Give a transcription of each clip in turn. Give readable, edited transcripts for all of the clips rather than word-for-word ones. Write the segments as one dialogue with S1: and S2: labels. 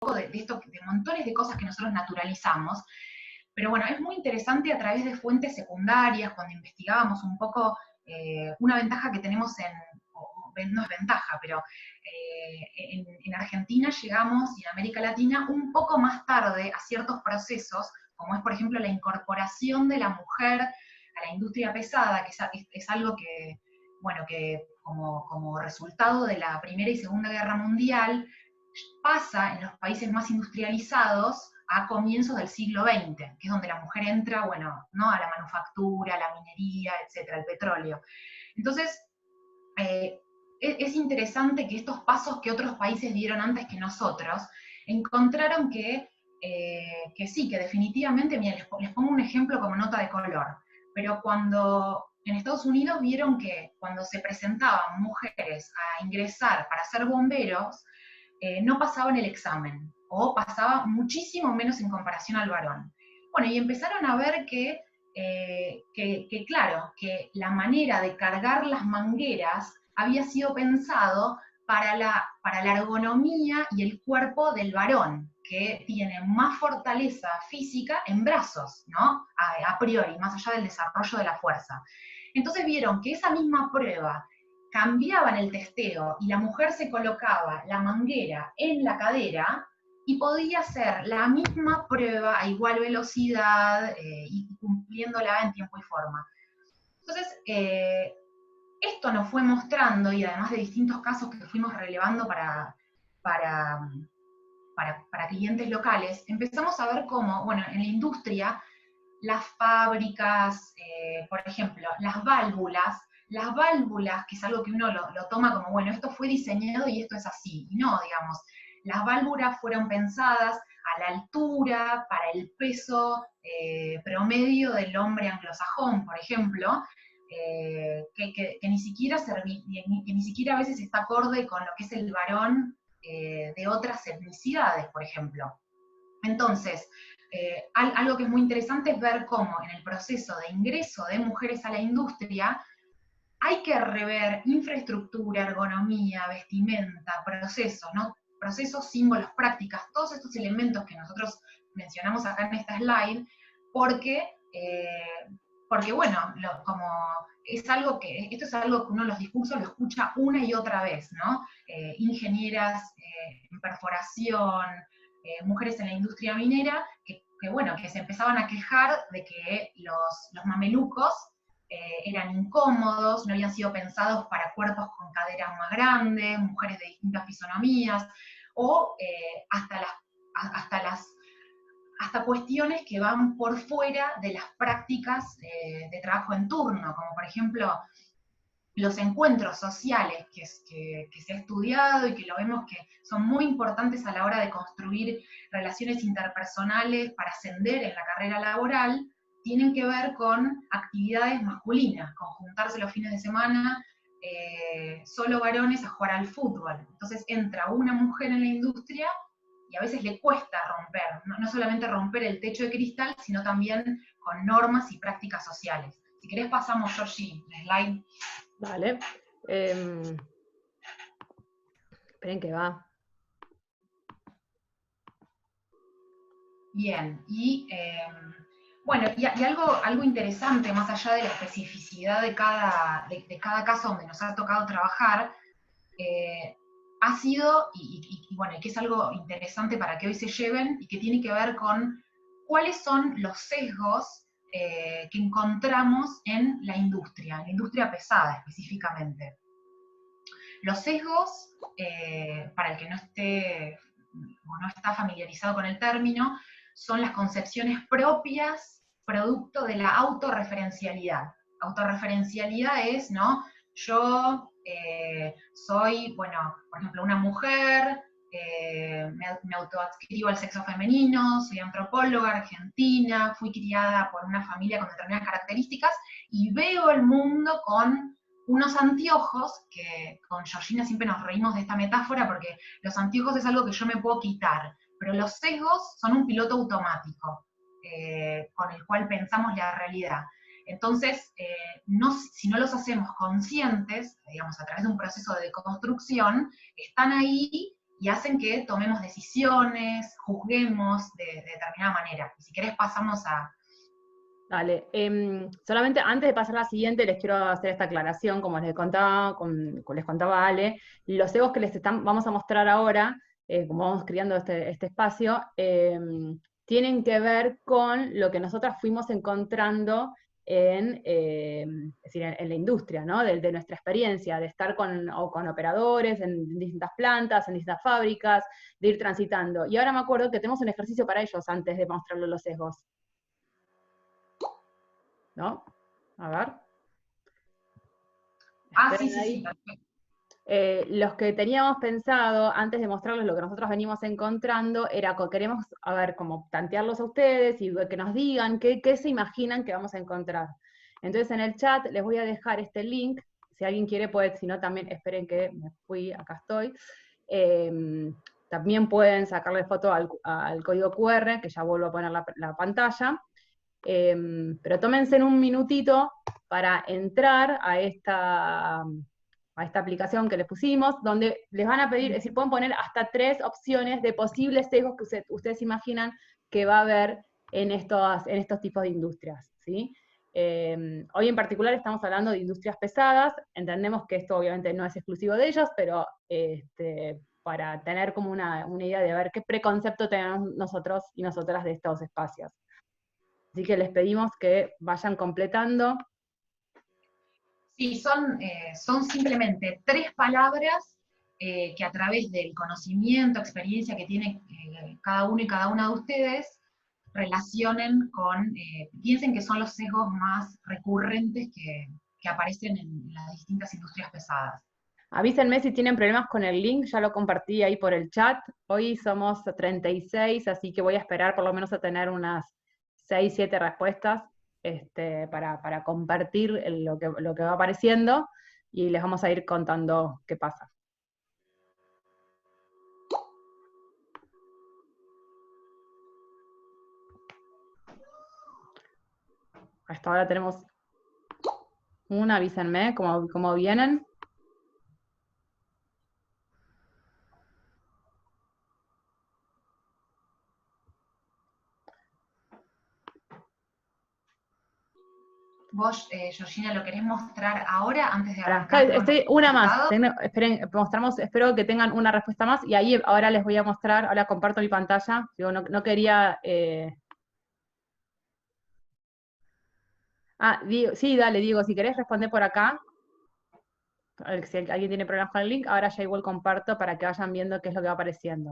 S1: de esto, de montones de cosas que nosotros naturalizamos. Pero bueno, es muy interesante a través de fuentes secundarias, cuando investigábamos un poco, una ventaja que tenemos no es ventaja, pero en Argentina llegamos, y en América Latina, un poco más tarde a ciertos procesos, como es por ejemplo la incorporación de la mujer a la industria pesada, que es algo que, bueno, que como resultado de la Primera y Segunda Guerra Mundial, pasa en los países más industrializados a comienzos del siglo XX, que es donde la mujer entra, bueno, ¿no? A la manufactura, a la minería, etcétera, al petróleo. Entonces, es interesante que estos pasos que otros países dieron antes que nosotros, encontraron que sí, que definitivamente, mira, les pongo un ejemplo como nota de color, pero cuando en Estados Unidos vieron que cuando se presentaban mujeres a ingresar para ser bomberos, no pasaban el examen, o pasaba muchísimo menos en comparación al varón. Bueno, y empezaron a ver claro, que la manera de cargar las mangueras había sido pensado para la ergonomía y el cuerpo del varón, que tiene más fortaleza física en brazos, ¿no? A priori, más allá del desarrollo de la fuerza. Entonces vieron que esa misma prueba cambiaban el testeo y la mujer se colocaba la manguera en la cadera y podía hacer la misma prueba a igual velocidad y cumpliéndola en tiempo y forma. Entonces, esto nos fue mostrando, y además de distintos casos que fuimos relevando para, para clientes locales, empezamos a ver cómo, bueno, en la industria, las fábricas, por ejemplo, las válvulas, que es algo que uno lo toma como, bueno, esto fue diseñado y esto es así. Y no, digamos, las válvulas fueron pensadas a la altura, para el peso promedio del hombre anglosajón, por ejemplo, que ni siquiera que ni siquiera a veces está acorde con lo que es el varón de otras etnicidades, por ejemplo. Entonces, algo que es muy interesante es ver cómo en el proceso de ingreso de mujeres a la industria hay que rever infraestructura, ergonomía, vestimenta, procesos, ¿no? Procesos, símbolos, prácticas, todos estos elementos que nosotros mencionamos acá en esta slide, porque, porque bueno, como esto es algo que uno en los discursos lo escucha una y otra vez, ¿no? Ingenieras en perforación, mujeres en la industria minera, bueno, que se empezaban a quejar de que los mamelucos eran incómodos, no habían sido pensados para cuerpos con caderas más grandes, mujeres de distintas fisonomías, o hasta cuestiones que van por fuera de las prácticas de trabajo en turno, como por ejemplo los encuentros sociales que se ha estudiado y que lo vemos que son muy importantes a la hora de construir relaciones interpersonales para ascender en la carrera laboral, tienen que ver con actividades masculinas, con juntarse los fines de semana, solo varones a jugar al fútbol. Entonces entra una mujer en la industria y a veces le cuesta romper, no solamente romper el techo de cristal, sino también con normas y prácticas sociales. Si querés pasamos, Georgie, la slide.
S2: Vale. Esperen que va.
S1: Bien, y bueno, y algo interesante, más allá de la especificidad de cada caso donde nos ha tocado trabajar, ha sido, y bueno, que es algo interesante para que hoy se lleven, y que tiene que ver con cuáles son los sesgos que encontramos en la industria pesada específicamente. Los sesgos, para el que no esté o no está familiarizado con el término, son las concepciones propias producto de la autorreferencialidad. Autorreferencialidad es, ¿no? Yo soy, bueno, por ejemplo, una mujer, me autoadscribo al sexo femenino, soy antropóloga argentina, fui criada por una familia con determinadas características y veo el mundo con unos anteojos, que con Georgina siempre nos reímos de esta metáfora porque los anteojos es algo que yo me puedo quitar, pero los sesgos son un piloto automático con el cual pensamos la realidad. Entonces, si no los hacemos conscientes, digamos, a través de un proceso de deconstrucción, están ahí y hacen que tomemos decisiones, juzguemos de determinada manera. Y si querés pasamos a...
S2: Dale. Solamente antes de pasar a la siguiente, les quiero hacer esta aclaración, como les contaba Ale, los egos que vamos a mostrar ahora, como vamos creando este espacio, tienen que ver con lo que nosotras fuimos encontrando es decir, en la industria, ¿no? De nuestra experiencia, de estar con operadores en distintas plantas, en distintas fábricas, de ir transitando. Y ahora me acuerdo que tenemos un ejercicio para ellos antes de mostrarles los sesgos. ¿No? A ver.
S1: Ah, sí,
S2: Esperen
S1: sí,
S2: ahí.
S1: sí, perfecto.
S2: Los que teníamos pensado, antes de mostrarles lo que nosotros venimos encontrando, era que queremos, a ver, como plantearlos a ustedes y que nos digan qué se imaginan que vamos a encontrar. Entonces en el chat les voy a dejar este link, si alguien quiere puede, si no también, esperen que me fui, acá estoy. También pueden sacarle foto al código QR, que ya vuelvo a poner la pantalla. Pero tómense en un minutito para entrar a esta aplicación que les pusimos, donde les van a pedir, es decir, pueden poner hasta 3 opciones de posibles sesgos que ustedes imaginan que va a haber en estos tipos de industrias, ¿sí? Hoy en particular estamos hablando de industrias pesadas, entendemos que esto obviamente no es exclusivo de ellos, pero para tener como una idea de ver qué preconcepto tenemos nosotros y nosotras de estos espacios. Así que les pedimos que vayan completando.
S1: Sí, son simplemente 3 palabras que a través del conocimiento, experiencia que tiene cada uno y cada una de ustedes, relacionen con, piensen que son los sesgos más recurrentes que aparecen en las distintas industrias pesadas.
S2: Avísenme si tienen problemas con el link, ya lo compartí ahí por el chat. Hoy somos 36, así que voy a esperar por lo menos a tener unas 6, 7 respuestas para compartir lo que va apareciendo y les vamos a ir contando qué pasa. Hasta ahora tenemos una, avísenme cómo vienen.
S1: Vos, Georgina, ¿lo querés mostrar ahora antes de arrancar con
S2: Estoy
S1: el
S2: una más.
S1: resultado?
S2: Esperen, espero que tengan una respuesta más y ahí ahora les voy a mostrar, ahora comparto mi pantalla. Digo, no quería. Sí, dale, Diego, si querés responder por acá. Si alguien tiene problemas con el link, ahora ya igual comparto para que vayan viendo qué es lo que va apareciendo.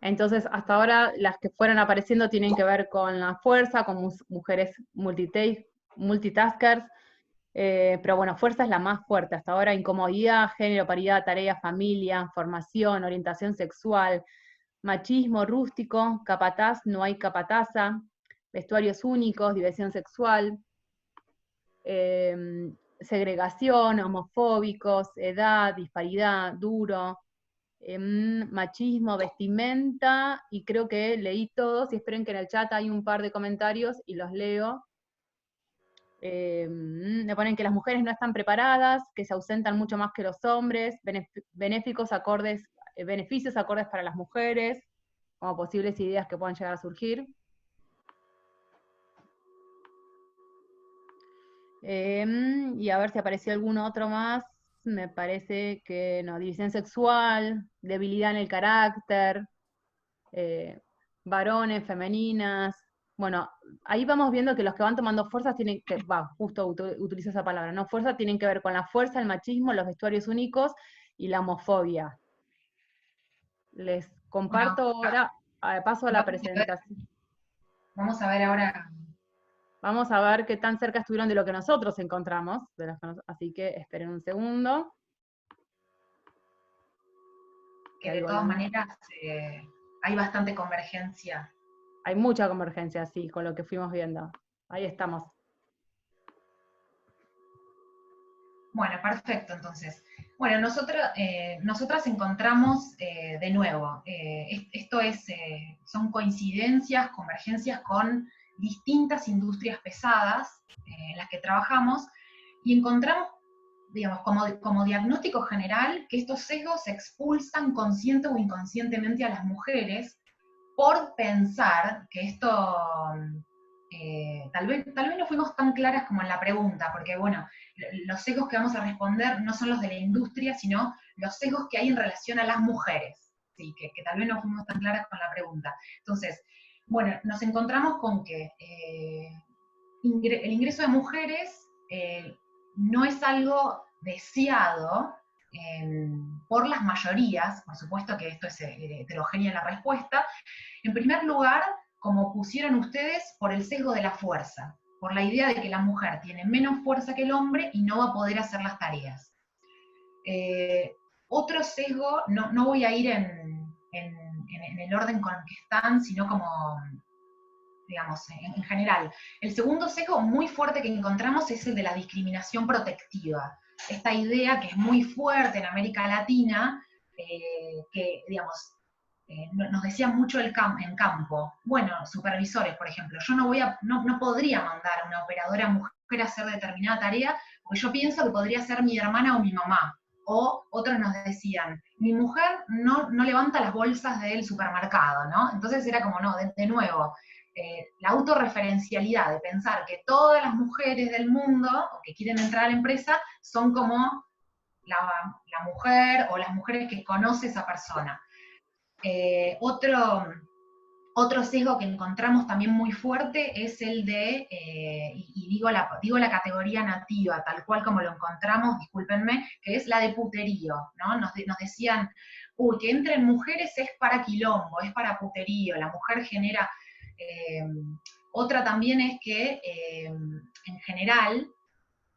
S2: Entonces, hasta ahora las que fueron apareciendo tienen que ver con la fuerza, con mujeres multitaskers, pero bueno, fuerza es la más fuerte. Hasta ahora incomodidad, género, paridad, tarea, familia, formación, orientación sexual, machismo, rústico, capataz, no hay capataza, vestuarios únicos, diversión sexual, segregación, homofóbicos, edad, disparidad, duro, machismo, vestimenta, y creo que leí todos, y esperen que en el chat hay un par de comentarios y los leo. Me ponen que las mujeres no están preparadas, que se ausentan mucho más que los hombres, beneficios acordes para las mujeres, como posibles ideas que puedan llegar a surgir. Y a ver si apareció algún otro más. Me parece que no, división sexual, debilidad en el carácter, varones, femeninas. Bueno, ahí vamos viendo que los que van tomando fuerzas tienen que, justo utilizo esa palabra, ¿no? Fuerza tienen que ver con la fuerza, el machismo, los vestuarios únicos y la homofobia. Les comparto
S1: Bueno,
S2: ahora, paso a la presentación.
S1: vamos a ver ahora.
S2: Vamos a ver qué tan cerca estuvieron de lo que nosotros encontramos, así que esperen un segundo.
S1: Que de todas maneras hay bastante convergencia.
S2: Hay mucha convergencia, sí, con lo que fuimos viendo. Ahí estamos.
S1: Bueno, perfecto, entonces. Bueno, nosotras encontramos de nuevo, esto son coincidencias, convergencias con distintas industrias pesadas en las que trabajamos y encontramos, digamos, como diagnóstico general, que estos sesgos expulsan consciente o inconscientemente a las mujeres por pensar que esto, tal vez no fuimos tan claras como en la pregunta, porque bueno, los sesgos que vamos a responder no son los de la industria, sino los sesgos que hay en relación a las mujeres, sí, que tal vez no fuimos tan claras con la pregunta. Entonces, bueno, nos encontramos con que el ingreso de mujeres no es algo deseado por las mayorías, por supuesto que esto es heterogénea en la respuesta. En primer lugar, como pusieron ustedes, por el sesgo de la fuerza, por la idea de que la mujer tiene menos fuerza que el hombre y no va a poder hacer las tareas. Otro sesgo, no voy a ir en el orden con el que están, sino como, digamos, en general. El segundo sesgo muy fuerte que encontramos es el de la discriminación protectiva. Esta idea que es muy fuerte en América Latina, que, digamos, nos decían mucho en campo. Bueno, supervisores, por ejemplo, yo no podría mandar a una operadora mujer a hacer determinada tarea, porque yo pienso que podría ser mi hermana o mi mamá. O otros nos decían, mi mujer no levanta las bolsas del supermercado, ¿no? Entonces era como, no, de nuevo, la autorreferencialidad de pensar que todas las mujeres del mundo o que quieren entrar a la empresa son como la mujer o las mujeres que conoce esa persona. Otro sesgo que encontramos también muy fuerte es el de, y digo la categoría nativa, tal cual como lo encontramos, discúlpenme, que es la de puterío, ¿no? Nos decían, uy, que entren mujeres es para quilombo, es para puterío, la mujer genera... otra también es que, en general,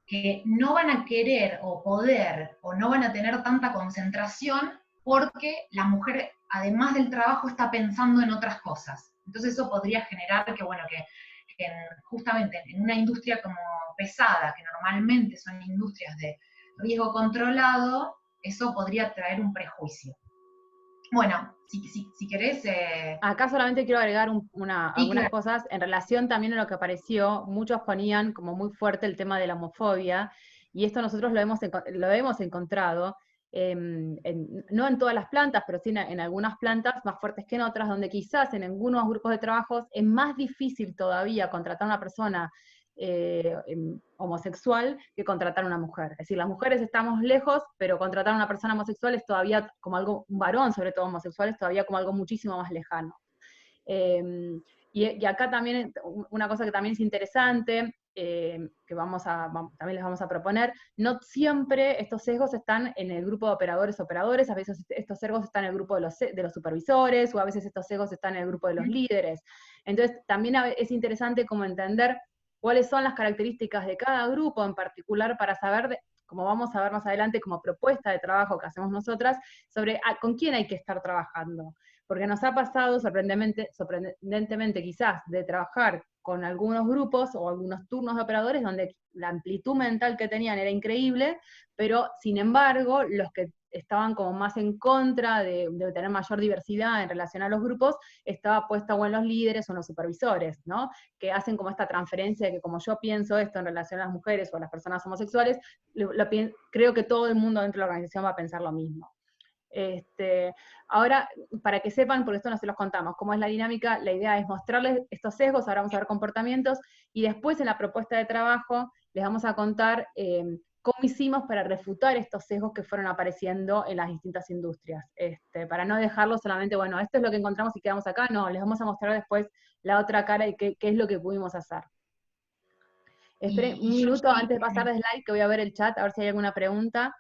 S1: que no van a querer o poder o no van a tener tanta concentración porque la mujer, además del trabajo, está pensando en otras cosas. Entonces eso podría generar que, bueno, que justamente en una industria como pesada, que normalmente son industrias de riesgo controlado, eso podría traer un prejuicio. Bueno, si querés...
S2: Acá solamente quiero agregar algunas
S1: claro.
S2: cosas en relación también a lo que apareció. Muchos ponían como muy fuerte el tema de la homofobia, y esto nosotros lo hemos encontrado, no en todas las plantas, pero sí en algunas plantas más fuertes que en otras, donde quizás en algunos grupos de trabajos es más difícil todavía contratar a una persona homosexual que contratar a una mujer. Es decir, las mujeres estamos lejos, pero contratar a una persona homosexual es todavía como algo, un varón sobre todo homosexual, es todavía como algo muchísimo más lejano. Y acá también, una cosa que también es interesante, que también les vamos a proponer, no siempre estos sesgos están en el grupo de operadores, a veces estos sesgos están en el grupo de los supervisores, o a veces estos sesgos están en el grupo de los líderes. Entonces, también es interesante como entender cuáles son las características de cada grupo en particular para saber, como vamos a ver más adelante, como propuesta de trabajo que hacemos nosotras, sobre con quién hay que estar trabajando. Porque nos ha pasado sorprendentemente quizás de trabajar con algunos grupos o algunos turnos de operadores donde la amplitud mental que tenían era increíble, pero sin embargo los que estaban como más en contra de tener mayor diversidad en relación a los grupos, estaba puesta o en los líderes o en los supervisores, ¿no? Que hacen como esta transferencia de que como yo pienso esto en relación a las mujeres o a las personas homosexuales, creo que todo el mundo dentro de la organización va a pensar lo mismo. Ahora, para que sepan, porque esto no se los contamos, cómo es la dinámica, la idea es mostrarles estos sesgos, ahora vamos a ver comportamientos, y después en la propuesta de trabajo les vamos a contar cómo hicimos para refutar estos sesgos que fueron apareciendo en las distintas industrias, para no dejarlo solamente, bueno, esto es lo que encontramos y quedamos acá, no, les vamos a mostrar después la otra cara y qué es lo que pudimos hacer. Esperen un minuto antes de pasar de slide, que voy a ver el chat, a ver si hay alguna pregunta.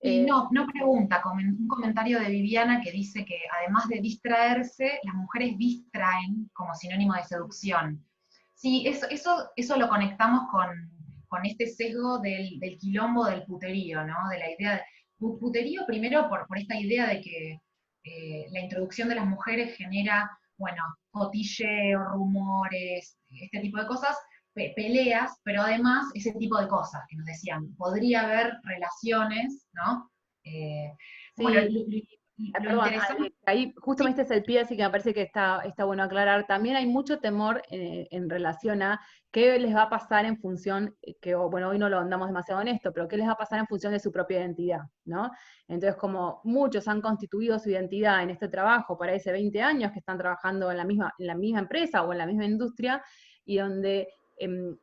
S1: Y no pregunta, un comentario de Viviana que dice que además de distraerse, las mujeres distraen como sinónimo de seducción. Sí, eso lo conectamos con este sesgo del quilombo del puterío, ¿no? De la idea de puterío primero por esta idea de que la introducción de las mujeres genera, bueno, cotilleo, rumores, este tipo de cosas, peleas, pero además ese tipo de cosas que nos decían, podría haber relaciones, ¿no?
S2: Sí,
S1: lo
S2: Perdón,
S1: interesante,
S2: ahí justo me
S1: sí,
S2: diste el pie, así que me parece que está bueno aclarar. También hay mucho temor en relación a qué les va a pasar en función, bueno, hoy no lo andamos demasiado en esto, pero qué les va a pasar en función de su propia identidad, ¿no? Entonces, como muchos han constituido su identidad en este trabajo por ahí hace 20 años que están trabajando en la misma empresa o en la misma industria, y donde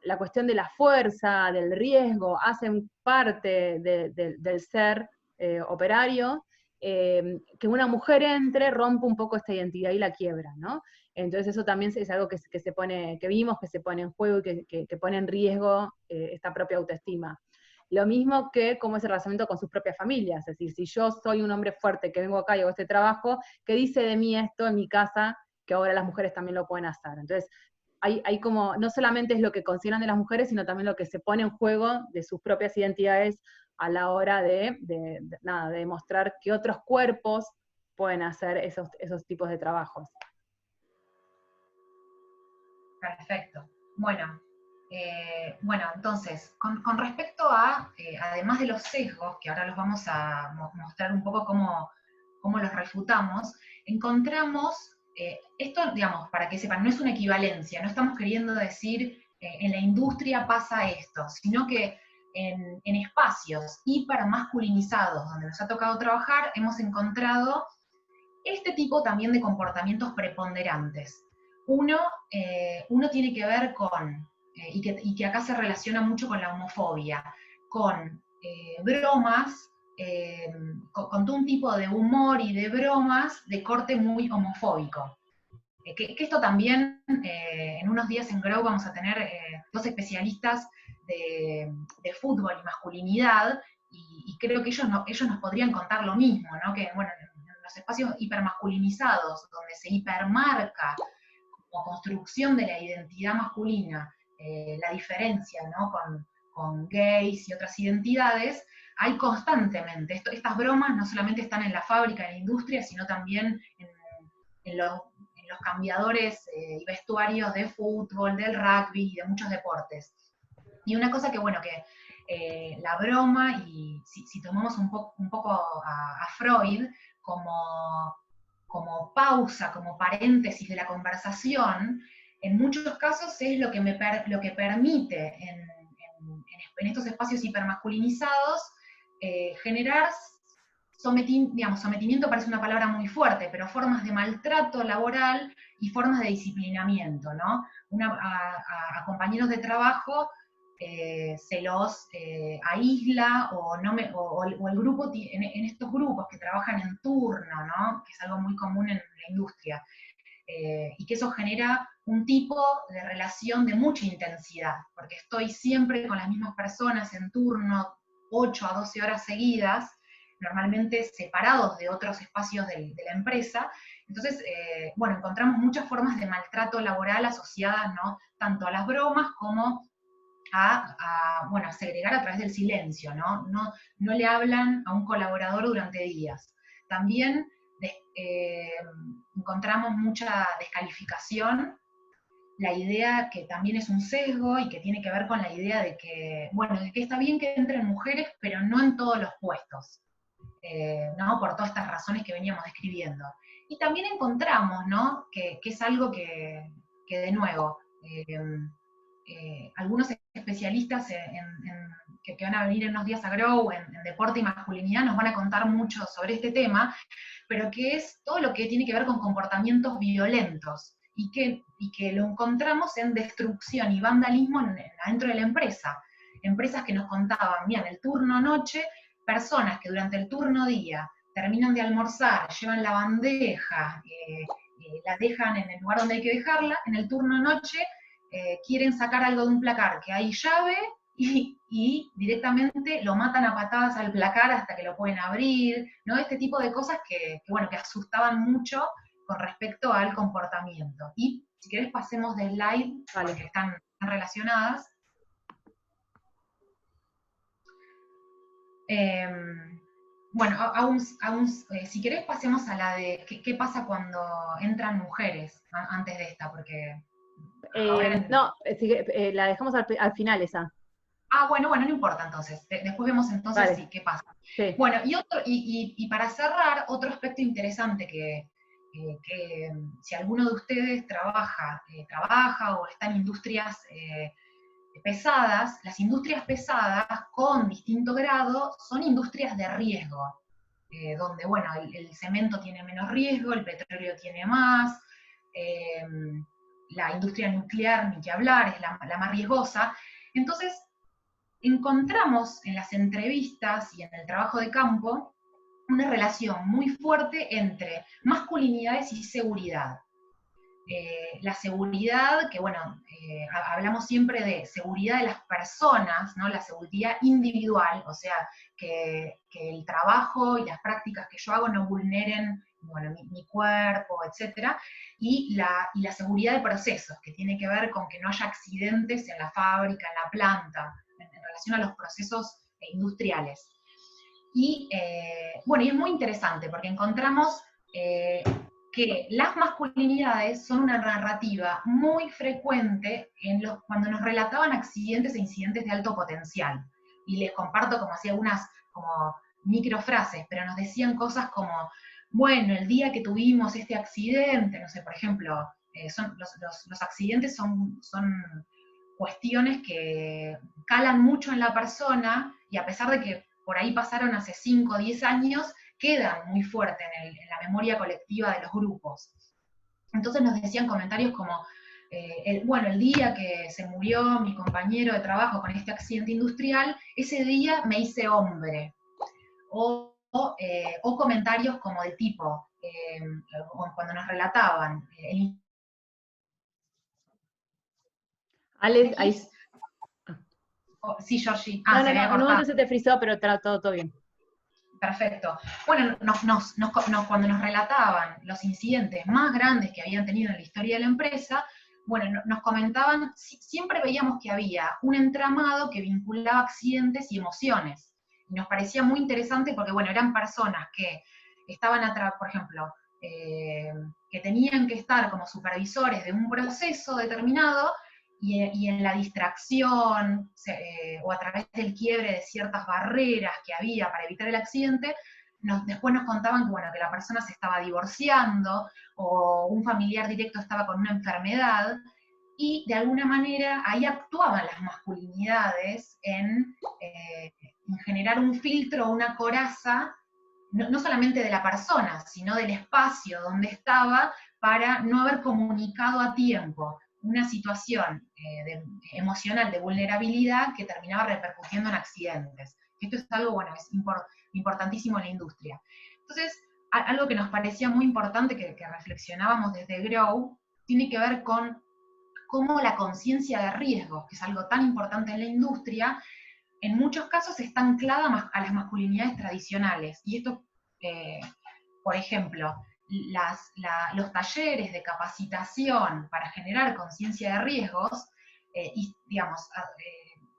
S2: la cuestión de la fuerza, del riesgo, hacen parte del ser operario, que una mujer entre rompe un poco esta identidad y la quiebra, ¿no? Entonces eso también es algo que se pone, que vimos que se pone en juego y que pone en riesgo esta propia autoestima. Lo mismo que cómo es el relacionamiento con sus propias familias, es decir, si yo soy un hombre fuerte que vengo acá y hago este trabajo, ¿qué dice de mí esto en mi casa? Que ahora las mujeres también lo pueden hacer. Entonces, hay como, no solamente es lo que consideran de las mujeres, sino también lo que se pone en juego de sus propias identidades a la hora de demostrar que otros cuerpos pueden hacer esos tipos de trabajos.
S1: perfecto. Bueno, bueno, entonces, con respecto a, además de los sesgos, que ahora los vamos a mostrar un poco cómo los refutamos, encontramos, esto, digamos, para que sepan, no es una equivalencia, no estamos queriendo decir en la industria pasa esto, sino que en espacios hipermasculinizados donde nos ha tocado trabajar, hemos encontrado este tipo también de comportamientos preponderantes. Uno, uno tiene que ver con, y que acá se relaciona mucho con la homofobia, con bromas, con todo un tipo de humor y de bromas de corte muy homofóbico. Que esto también, en unos días en Grow vamos a tener dos especialistas de fútbol y masculinidad, y creo que ellos nos podrían contar lo mismo, ¿no? Que bueno, en los espacios hipermasculinizados, donde se hipermarca como construcción de la identidad masculina, la diferencia, ¿no? Con gays y otras identidades, hay constantemente, estas bromas no solamente están en la fábrica, en la industria, sino también en los cambiadores y vestuarios de fútbol, del rugby y de muchos deportes. Y una cosa que, bueno, que la broma, y si tomamos un poco a Freud como pausa, como paréntesis de la conversación, en muchos casos es lo que permite en estos espacios hipermasculinizados generar sometimiento parece una palabra muy fuerte, pero formas de maltrato laboral y formas de disciplinamiento, ¿no? A compañeros de trabajo se los aísla o el grupo, en estos grupos que trabajan en turno, ¿no? Que es algo muy común en la industria, y que eso genera un tipo de relación de mucha intensidad, porque estoy siempre con las mismas personas en turno, 8 a 12 horas seguidas, normalmente separados de otros espacios de la empresa. Entonces, bueno, encontramos muchas formas de maltrato laboral asociadas, ¿no? Tanto a las bromas como bueno, a segregar a través del silencio, ¿no? No le hablan a un colaborador durante días. También eh, encontramos mucha descalificación, la idea que también es un sesgo y que tiene que ver con la idea de que, bueno, de que está bien que entren mujeres, pero no en todos los puestos, ¿no? Por todas estas razones que veníamos describiendo. Y también encontramos, ¿no? Que es algo que de nuevo, algunos especialistas que van a venir en unos días a Grow, en deporte y masculinidad, nos van a contar mucho sobre este tema, pero que es todo lo que tiene que ver con comportamientos violentos y que lo encontramos en destrucción y vandalismo dentro de la empresa. Empresas que nos contaban, mira, en el turno noche, personas que durante el turno día terminan de almorzar, llevan la bandeja, la dejan en el lugar donde hay que dejarla, en el turno noche quieren sacar algo de un placar que hay llave y directamente lo matan a patadas al placar hasta que lo pueden abrir, ¿no? Este tipo de cosas bueno, que asustaban mucho con respecto al comportamiento. Y si querés pasemos de slide,
S2: Vale.
S1: porque están relacionadas. Bueno, si querés pasemos a la de qué pasa cuando entran mujeres antes de esta, porque ahora...
S2: No, la dejamos al final esa.
S1: Bueno, no importa entonces. Después vemos entonces
S2: Vale.
S1: sí, qué pasa.
S2: Sí.
S1: Bueno, y para cerrar, otro aspecto interesante que si alguno de ustedes trabaja o está en industrias pesadas, las industrias pesadas con distinto grado son industrias de riesgo, donde, bueno, el cemento tiene menos riesgo, el petróleo tiene más, eh, la industria nuclear, ni que hablar, es la más riesgosa. Entonces, encontramos en las entrevistas y en el trabajo de campo una relación muy fuerte entre masculinidades y seguridad. La seguridad, que bueno, hablamos siempre de seguridad de las personas, ¿no? La seguridad individual, o sea, que el trabajo y las prácticas que yo hago no vulneren, bueno, mi cuerpo, etc. Y la seguridad de procesos, que tiene que ver con que no haya accidentes en la fábrica, en la planta, en relación a los procesos industriales. Bueno, y es muy interesante porque encontramos que las masculinidades son una narrativa muy frecuente cuando nos relataban accidentes e incidentes de alto potencial. Y les comparto como así algunas como microfrases, pero nos decían cosas como, bueno, el día que tuvimos este accidente, no sé, por ejemplo, los accidentes son cuestiones que calan mucho en la persona y a pesar de que por ahí pasaron hace 5 o 10 años, quedan muy fuerte en la memoria colectiva de los grupos. Entonces nos decían comentarios como, el día que se murió mi compañero de trabajo con este accidente industrial, ese día me hice hombre. O comentarios como del tipo, cuando nos relataban,
S2: Alex, ahí.
S1: sí, Georgie,
S2: No,
S1: se
S2: no,
S1: había
S2: no, en un momento
S1: cortado.
S2: se te frizó, pero está todo bien.
S1: Perfecto. Bueno, cuando nos relataban los incidentes más grandes que habían tenido en la historia de la empresa, bueno, nos comentaban, siempre veíamos que había un entramado que vinculaba accidentes y emociones. Y nos parecía muy interesante porque, bueno, eran personas que estaban atrás, por ejemplo, que tenían que estar como supervisores de un proceso determinado y en la distracción o a través del quiebre de ciertas barreras que había para evitar el accidente, después nos contaban que, bueno, que la persona se estaba divorciando o un familiar directo estaba con una enfermedad y de alguna manera ahí actuaban las masculinidades en generar un filtro o una coraza, no solamente de la persona, sino del espacio donde estaba para no haber comunicado a tiempo una situación emocional de vulnerabilidad que terminaba repercutiendo en accidentes. Esto es algo, bueno, es importantísimo en la industria. Entonces, algo que nos parecía muy importante que reflexionábamos desde Grow, tiene que ver con cómo la conciencia de riesgos, que es algo tan importante en la industria, en muchos casos está anclada a las masculinidades tradicionales. Y esto, por ejemplo, los talleres de capacitación para generar conciencia de riesgos, y digamos,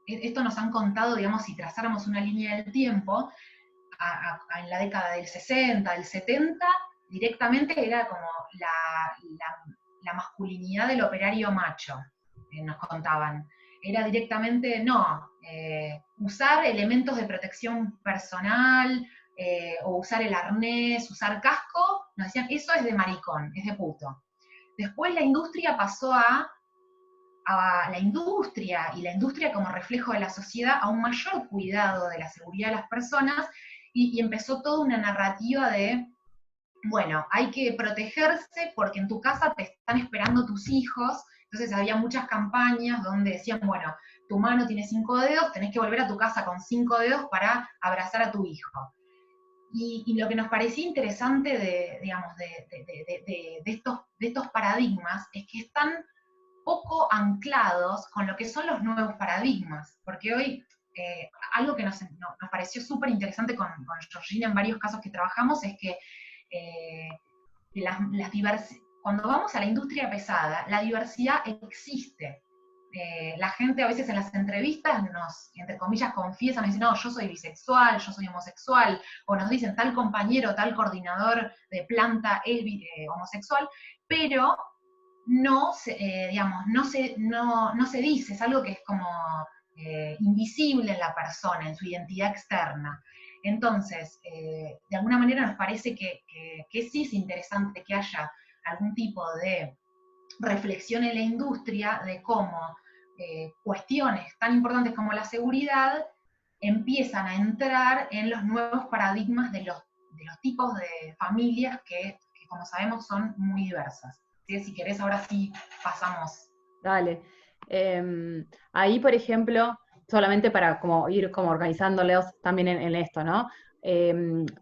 S1: esto nos han contado, digamos, si trazáramos una línea del tiempo, en la década del 60, del 70, directamente era como la masculinidad del operario macho, nos contaban. Era directamente, no, usar elementos de protección personal, o usar el arnés, usar casco, nos decían, eso es de maricón, es de puto. Después la industria pasó a la industria y la industria como reflejo de la sociedad a un mayor cuidado de la seguridad de las personas y empezó toda una narrativa de, bueno, hay que protegerse porque en tu casa te están esperando tus hijos. Entonces había muchas campañas donde decían, bueno, tu mano tiene 5 dedos, tenés que volver a tu casa con 5 dedos para abrazar a tu hijo. Y lo que nos parecía interesante digamos, de estos paradigmas es que están poco anclados con lo que son los nuevos paradigmas, porque hoy algo que nos pareció súper interesante con Georgina en varios casos que trabajamos es que cuando vamos a la industria pesada, la diversidad existe. La gente a veces en las entrevistas entre comillas, confiesa, nos dice, no, yo soy bisexual, yo soy homosexual, o nos dicen tal compañero, tal coordinador de planta es homosexual, pero digamos, no se dice, es algo que es como invisible en la persona, en su identidad externa. Entonces, de alguna manera nos parece que sí es interesante que haya algún tipo de reflexión en la industria de cómo cuestiones tan importantes como la seguridad empiezan a entrar en los nuevos paradigmas de los tipos de familias que como sabemos, son muy diversas. ¿Sí? Si querés, ahora sí pasamos.
S2: Dale. Ahí, por ejemplo, solamente para como ir como organizándolos también en esto, ¿no?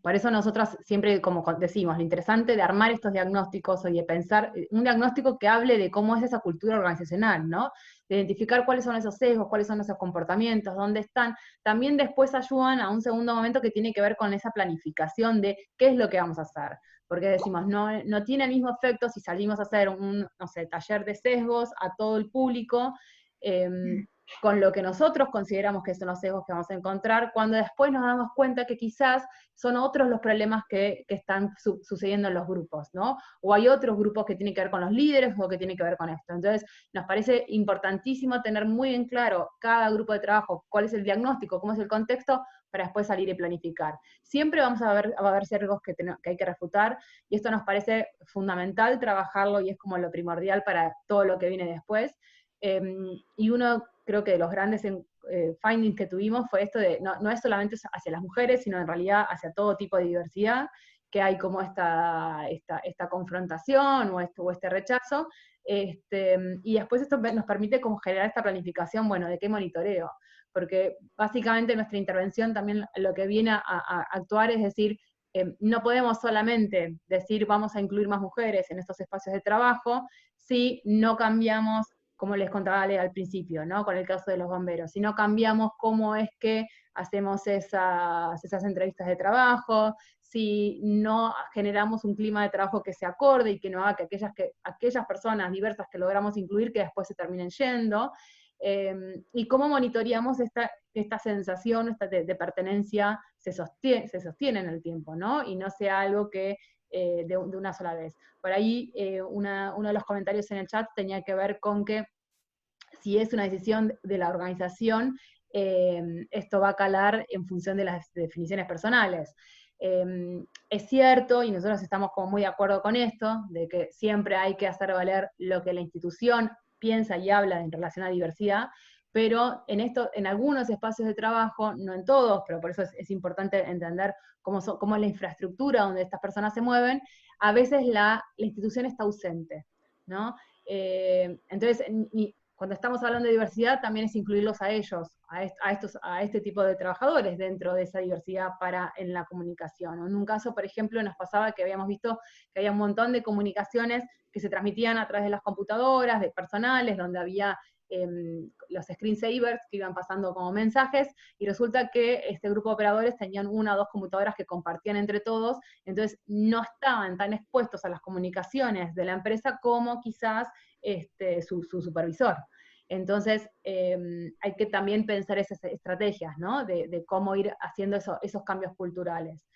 S2: Por eso nosotros siempre, como decimos, lo interesante de armar estos diagnósticos o de pensar un diagnóstico que hable de cómo es esa cultura organizacional, ¿no? De identificar cuáles son esos sesgos, cuáles son esos comportamientos, dónde están, también después ayudan a un segundo momento que tiene que ver con esa planificación de qué es lo que vamos a hacer. Porque decimos, no tiene el mismo efecto si salimos a hacer un, no sé, taller de sesgos a todo el público, con lo que nosotros consideramos que son los sesgos que vamos a encontrar, cuando después nos damos cuenta que quizás son otros los problemas que están sucediendo en los grupos, ¿no? O hay otros grupos que tienen que ver con los líderes o que tienen que ver con esto. Entonces, nos parece importantísimo tener muy en claro cada grupo de trabajo, cuál es el diagnóstico, cómo es el contexto, para después salir y planificar. Siempre va a haber sesgos que hay que refutar, y esto nos parece fundamental trabajarlo, y es como lo primordial para todo lo que viene después. Y uno, creo que de los grandes findings que tuvimos fue esto de, no es solamente hacia las mujeres, sino en realidad hacia todo tipo de diversidad, que hay como esta confrontación o este rechazo, y después esto nos permite como generar esta planificación, bueno, de qué monitoreo, porque básicamente nuestra intervención también lo que viene a actuar es decir, no podemos solamente decir vamos a incluir más mujeres en estos espacios de trabajo si no cambiamos, como les contaba Ale al principio, ¿no? Con el caso de los bomberos, si no cambiamos cómo es que hacemos esas entrevistas de trabajo, si no generamos un clima de trabajo que se acorde y que no haga que aquellas personas diversas que logramos incluir que después se terminen yendo, y cómo monitoreamos esta sensación de pertenencia se sostiene en el tiempo, ¿no? Y no sea algo que de una sola vez. Por ahí uno de los comentarios en el chat tenía que ver con que si es una decisión de la organización, esto va a calar en función de las definiciones personales. Es cierto, y nosotros estamos como muy de acuerdo con esto, de que siempre hay que hacer valer lo que la institución piensa y habla en relación a diversidad, pero en algunos espacios de trabajo, no en todos, pero por eso es importante entender cómo es la infraestructura donde estas personas se mueven, a veces la institución está ausente, ¿no? Entonces, cuando estamos hablando de diversidad, también es incluirlos a ellos, a este tipo de trabajadores dentro de esa diversidad en la comunicación. En un caso, por ejemplo, nos pasaba que habíamos visto que había un montón de comunicaciones que se transmitían a través de las computadoras, de personales, donde había los screensavers que iban pasando como mensajes, y resulta que este grupo de operadores tenían una o dos computadoras que compartían entre todos, entonces no estaban tan expuestos a las comunicaciones de la empresa como quizás su supervisor. Entonces, hay que también pensar esas estrategias, ¿no? De cómo ir haciendo esos cambios culturales.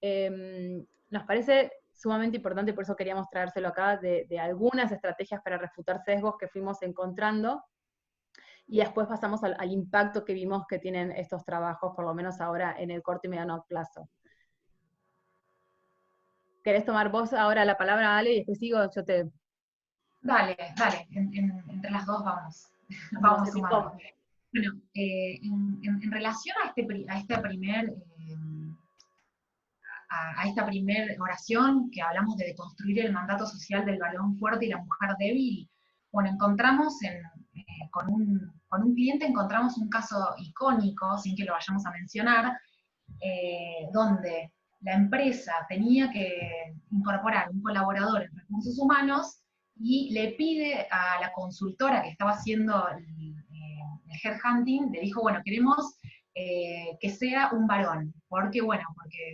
S2: Nos parece sumamente importante, y por eso queríamos traérselo acá, de algunas estrategias para refutar sesgos que fuimos encontrando, y después pasamos al impacto que vimos que tienen estos trabajos, por lo menos ahora en el corto y mediano plazo. ¿Querés tomar vos ahora la palabra, Ale, y después sigo? Yo te...
S1: Dale, entre las dos vamos sumando. Bueno, en relación a esta primera oración que hablamos de deconstruir el mandato social del varón fuerte y la mujer débil, bueno, encontramos con un cliente encontramos un caso icónico, sin que lo vayamos a mencionar, donde la empresa tenía que incorporar un colaborador en recursos humanos y le pide a la consultora que estaba haciendo el headhunting, le dijo, bueno, queremos que sea un varón, porque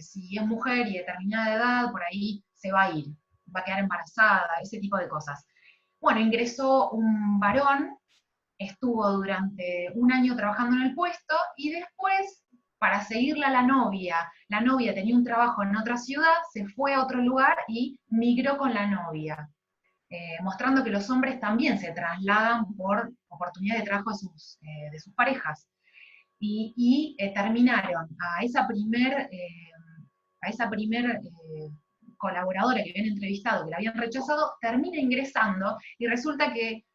S1: si es mujer y determinada edad, por ahí se va a ir, va a quedar embarazada, ese tipo de cosas. Bueno, ingresó un varón, estuvo durante un año trabajando en el puesto, y después, para seguirla a la novia tenía un trabajo en otra ciudad, se fue a otro lugar y migró con la novia. mostrando que los hombres también se trasladan por oportunidad de trabajo de sus parejas. Y terminaron a esa primer colaboradora que habían entrevistado, que la habían rechazado, termina ingresando y resulta que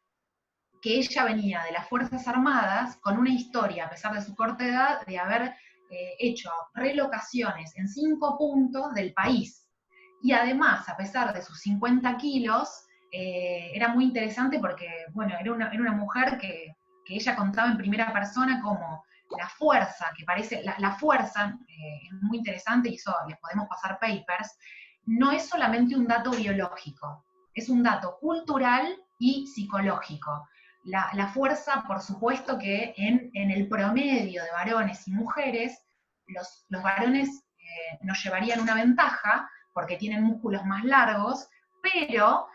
S1: ella venía de las Fuerzas Armadas con una historia, a pesar de su corta edad, de haber hecho relocaciones en 5 puntos del país. Y además, a pesar de sus 50 kilos, era muy interesante porque, bueno, era una mujer que ella contaba en primera persona como la fuerza, que parece, la fuerza, es muy interesante, y eso les podemos pasar papers, no es solamente un dato biológico, es un dato cultural y psicológico. La fuerza, por supuesto que en el promedio de varones y mujeres, los varones nos llevarían una ventaja porque tienen músculos más largos, pero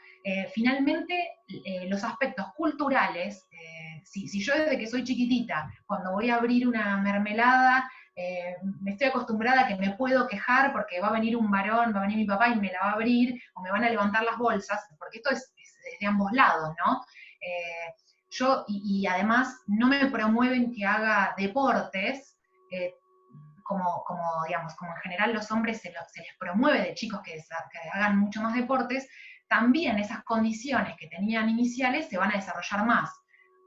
S1: finalmente los aspectos culturales, si yo desde que soy chiquitita, cuando voy a abrir una mermelada, me estoy acostumbrada a que me puedo quejar porque va a venir un varón, va a venir mi papá y me la va a abrir, o me van a levantar las bolsas, porque esto es de ambos lados, ¿no? Y además no me promueven que haga deportes, digamos, como en general los hombres se les promueve de chicos que hagan mucho más deportes, también esas condiciones que tenían iniciales se van a desarrollar más.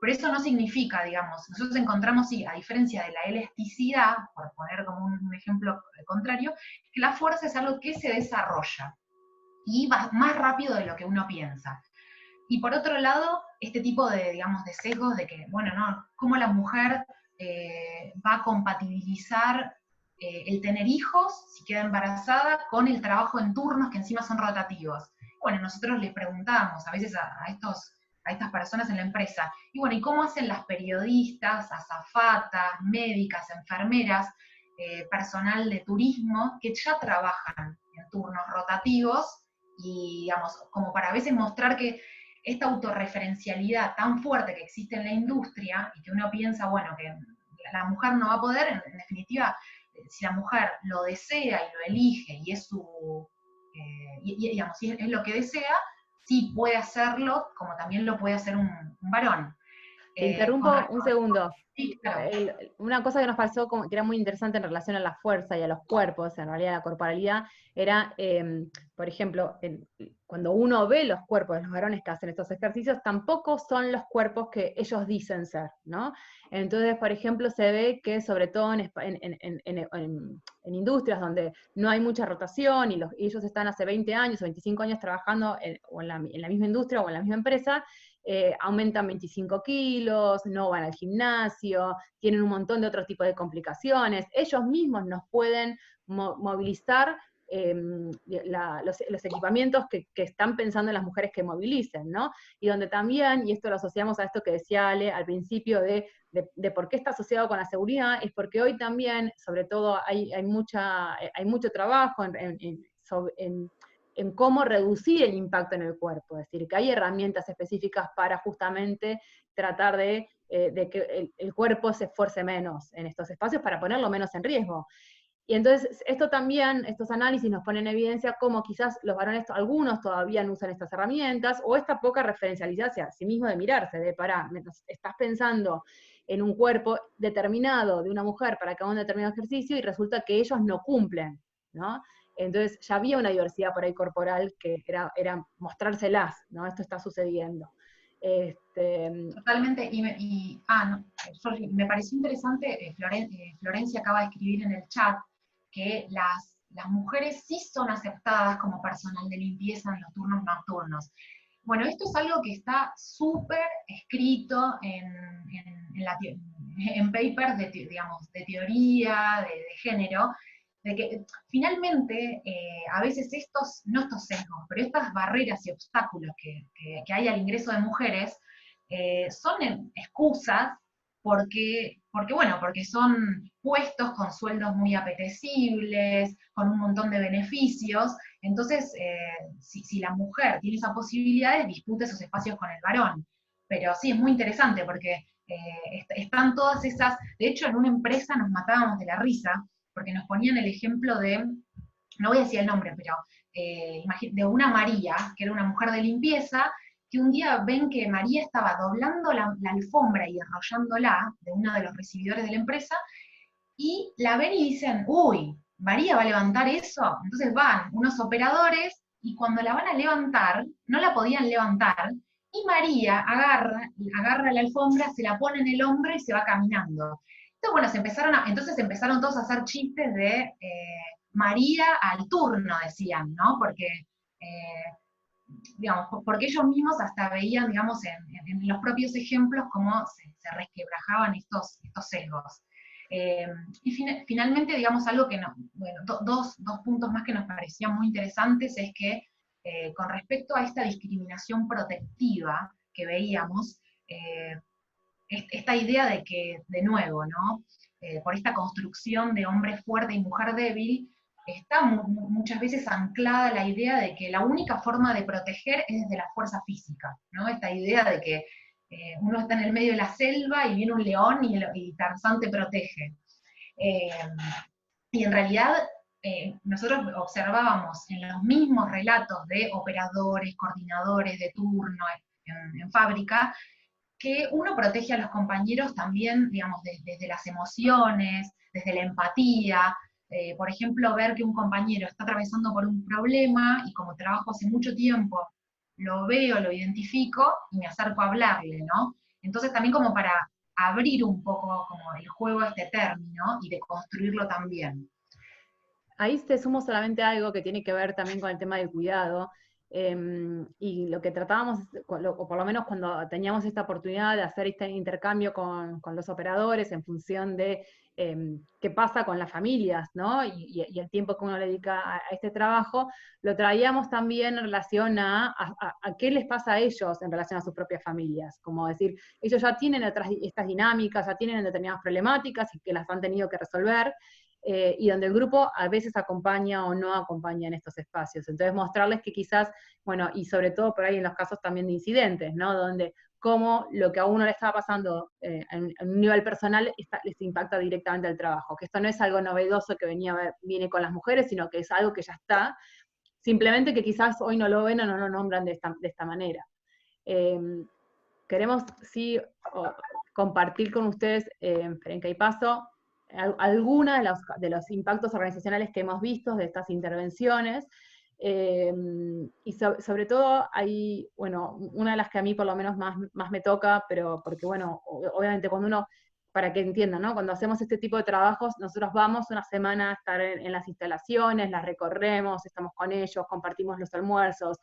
S1: Pero eso no significa, digamos, nosotros encontramos, sí, a diferencia de la elasticidad, por poner como un ejemplo contrario, que la fuerza es algo que se desarrolla y va más rápido de lo que uno piensa. Y por otro lado, este tipo de, digamos, de sesgos de que, bueno, no, cómo la mujer va a compatibilizar el tener hijos, si queda embarazada, con el trabajo en turnos que encima son rotativos. Bueno, nosotros les preguntamos a veces a estas personas en la empresa, y bueno, ¿y cómo hacen las periodistas, azafatas, médicas, enfermeras, personal de turismo, que ya trabajan en turnos rotativos? Y, digamos, como para a veces mostrar que esta autorreferencialidad tan fuerte que existe en la industria, y que uno piensa, bueno, que la mujer no va a poder, en definitiva, si la mujer lo desea y lo elige, y es su, digamos, si es lo que desea, sí puede hacerlo, como también lo puede hacer un varón.
S2: Te interrumpo un segundo.
S1: Sí, claro.
S2: Una cosa que nos pasó que era muy interesante en relación a la fuerza y a los cuerpos, en realidad a la corporalidad, era, por ejemplo, cuando uno ve los cuerpos de los varones que hacen estos ejercicios, tampoco son los cuerpos que ellos dicen ser, ¿no? Entonces, por ejemplo, se ve que sobre todo en industrias donde no hay mucha rotación y ellos están hace 20 años o 25 años trabajando en la misma industria o en la misma empresa, aumentan 25 kilos, no van al gimnasio, tienen un montón de otros tipos de complicaciones. Ellos mismos nos pueden movilizar los equipamientos que están pensando en las mujeres que movilicen, ¿no? Y donde también, y esto lo asociamos a esto que decía Ale al principio de por qué está asociado con la seguridad, es porque hoy también, sobre todo, hay mucho trabajo en cómo reducir el impacto en el cuerpo, es decir, que hay herramientas específicas para justamente tratar de que el cuerpo se esfuerce menos en estos espacios para ponerlo menos en riesgo. Y entonces esto también, estos análisis nos ponen en evidencia cómo quizás los varones, algunos todavía no usan estas herramientas, o esta poca referencialidad hacia sí mismo de mirarse, de parar, estás pensando en un cuerpo determinado de una mujer para que haga un determinado ejercicio y resulta que ellos no cumplen, ¿no? Entonces ya había una diversidad por ahí corporal que era mostrárselas, ¿no? Esto está sucediendo.
S1: Totalmente, no, sorry, me pareció interesante, Florencia acaba de escribir en el chat que las mujeres sí son aceptadas como personal de limpieza en los turnos nocturnos. Bueno, esto es algo que está súper escrito en papers de teoría, de género, de que finalmente a veces no estos sesgos, pero estas barreras y obstáculos que hay al ingreso de mujeres son excusas porque son puestos con sueldos muy apetecibles, con un montón de beneficios. Entonces, si la mujer tiene esa posibilidad, disputa esos espacios con el varón. Pero sí, es muy interesante porque están todas esas. De hecho, en una empresa nos matábamos de la risa porque nos ponían el ejemplo de, no voy a decir el nombre, pero de una María, que era una mujer de limpieza, que un día ven que María estaba doblando la alfombra y enrollándola de uno de los recibidores de la empresa, y la ven y dicen, uy, María va a levantar eso. Entonces van unos operadores y cuando la van a levantar, no la podían levantar, y María agarra la alfombra, se la pone en el hombro y se va caminando. Entonces, bueno, entonces empezaron todos a hacer chistes de María al turno, decían, ¿no? Porque, digamos, porque ellos mismos hasta veían, digamos, en los propios ejemplos cómo se resquebrajaban estos sesgos. Y finalmente, digamos, algo que bueno, dos puntos más que nos parecían muy interesantes es que con respecto a esta discriminación protectiva que veíamos, esta idea de que, de nuevo, ¿no? Por esta construcción de hombre fuerte y mujer débil, está muchas veces anclada la idea de que la única forma de proteger es desde la fuerza física, ¿no? Esta idea de que uno está en el medio de la selva y viene un león y Tarzán te protege. Y en realidad nosotros observábamos en los mismos relatos de operadores, coordinadores de turno en fábrica, que uno protege a los compañeros también, digamos, desde las emociones, desde la empatía. Por ejemplo, ver que un compañero está atravesando por un problema y como trabajo hace mucho tiempo, lo veo, lo identifico y me acerco a hablarle, ¿no? Entonces también como para abrir un poco como el juego a este término y de construirlo también.
S2: Ahí te sumo solamente algo que tiene que ver también con el tema del cuidado, y lo que tratábamos, o por lo menos cuando teníamos esta oportunidad de hacer este intercambio con los operadores en función de qué pasa con las familias, ¿no? Y el tiempo que uno le dedica a este trabajo, lo traíamos también en relación a qué les pasa a ellos en relación a sus propias familias. Como decir, ellos ya tienen estas dinámicas, ya tienen determinadas problemáticas y que las han tenido que resolver, y donde el grupo a veces acompaña o no acompaña en estos espacios. Entonces mostrarles que quizás, bueno, y sobre todo por ahí en los casos también de incidentes, ¿no? Donde cómo lo que a uno le estaba pasando en un nivel personal les impacta directamente al trabajo, que esto no es algo novedoso que viene con las mujeres, sino que es algo que ya está, simplemente que quizás hoy no lo ven o no lo nombran de esta manera. Queremos, sí, compartir con ustedes, Ferenca y Paso, alguna de los impactos organizacionales que hemos visto de estas intervenciones, y sobre todo hay, bueno, una de las que a mí por lo menos más me toca, pero porque, bueno, obviamente cuando uno, para que entiendan, ¿no? Cuando hacemos este tipo de trabajos, nosotros vamos una semana a estar en las instalaciones, las recorremos, estamos con ellos, compartimos los almuerzos.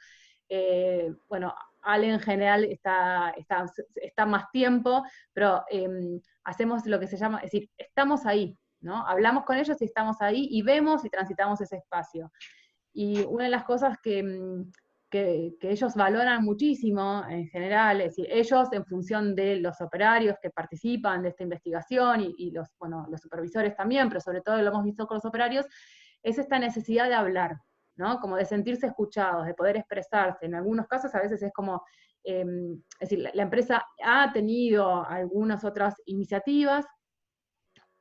S2: Bueno, Ale en general está más tiempo, pero hacemos lo que se llama, es decir, estamos ahí, ¿no? Hablamos con ellos y estamos ahí y vemos y transitamos ese espacio. Y una de las cosas que ellos valoran muchísimo en general, es decir, ellos en función de los operarios que participan de esta investigación y los supervisores también, pero sobre todo lo hemos visto con los operarios, es esta necesidad de hablar, ¿no? Como de sentirse escuchados, de poder expresarse. En algunos casos a veces es como, es decir, la empresa ha tenido algunas otras iniciativas,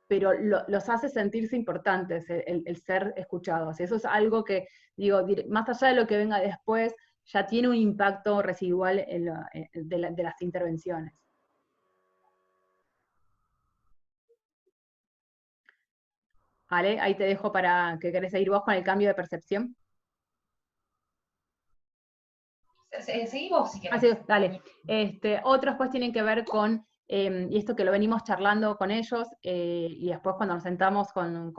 S2: pero los hace sentirse importantes el ser escuchados. Eso es algo que, digo, más allá de lo que venga después, ya tiene un impacto residual de las intervenciones. Ale, ahí te dejo para que querés seguir vos con el cambio de percepción.
S1: Seguí vos si querés.
S2: Ah, sí, dale. Otros pues tienen que ver con, y esto que lo venimos charlando con ellos, y después cuando nos sentamos con